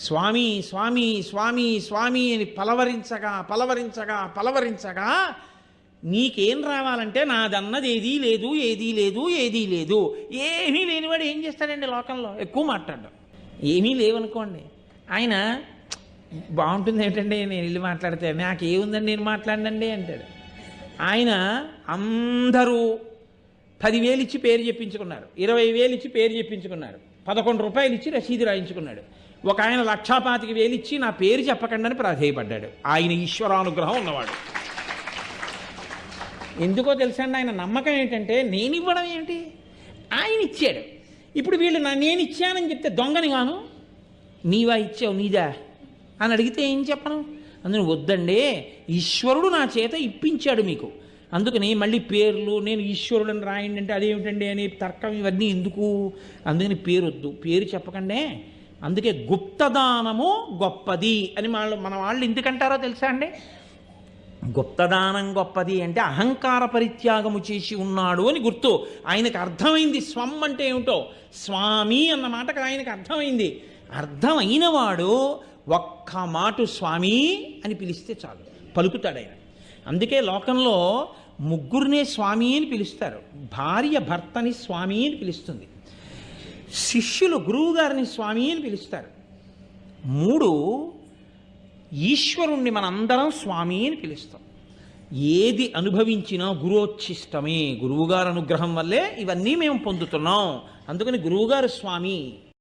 స్వామి స్వామి స్వామి స్వామి అని పలవరించగా పలవరించగా పలవరించగా నీకేం రావాలంటే నాదన్నది ఏదీ లేదు ఏదీ లేదు ఏదీ లేదు. ఏమీ లేనివాడు ఏం చేస్తాడండి లోకంలో? ఎక్కువ మాట్లాడడం. ఏమీ లేవనుకోండి, ఆయన బాగుంటుంది ఏమిటండి నేను వెళ్ళి మాట్లాడితే, నాకేముందని నేను మాట్లాడండి అంటాడు. ఆయన అందరూ 10,000 ఇచ్చి పేరు చెప్పించుకున్నారు, 20,000 ఇచ్చి పేరు చెప్పించుకున్నారు, 11 రూపాయలు ఇచ్చి రసీదు రాయించుకున్నాడు. ఒక ఆయన 1,25,000 ఇచ్చి నా పేరు చెప్పకండి అని ప్రాధేయపడ్డాడు. ఆయన ఈశ్వరానుగ్రహం ఉన్నవాడు. ఎందుకో తెలుసండి, ఆయన నమ్మకం ఏంటంటే నేను ఇవ్వడం ఏమిటి, ఆయన ఇచ్చాడు. ఇప్పుడు వీళ్ళు నేను ఇచ్చానని చెప్తే దొంగని గాను, నీవా ఇచ్చావు నీదా అని అడిగితే ఏం చెప్పను? అందుకని వద్దండి, ఈశ్వరుడు నా చేత ఇప్పించాడు మీకు, అందుకని మళ్ళీ పేర్లు నేను ఈశ్వరుడని రాయండి అంటే అదేమిటండి అని తర్కం ఇవన్నీ ఎందుకు? అందుకని పేరు వద్దు, పేరు చెప్పకండే. అందుకే గుప్తదానము గొప్పది అని మన వాళ్ళు ఎందుకంటారో తెలుసా అండి? గుప్తదానం గొప్పది అంటే అహంకార పరిత్యాగము చేసి ఉన్నాడు అని గుర్తు. ఆయనకు అర్థమైంది స్వం అంటే ఏమిటో, స్వామి అన్న మాటకు ఆయనకు అర్థమైంది. అర్థమైన వాడు ఒక్క మాట స్వామి అని పిలిస్తే చాలు, పలుకుతాడు ఆయన. అందుకే లోకంలో ముగ్గురినే స్వామి అని పిలుస్తారు. భార్య భర్తని స్వామి అని పిలుస్తుంది, శిష్యులు గురువుగారిని స్వామి అని పిలుస్తారు. 3 ఈశ్వరుణ్ణి మనందరం స్వామి అని పిలుస్తాం. ఏది అనుభవించినా గురోచ్చిష్టమే, గురువుగారు అనుగ్రహం వల్లే ఇవన్నీ మేము పొందుతున్నాం. అందుకని గురువుగారు స్వామి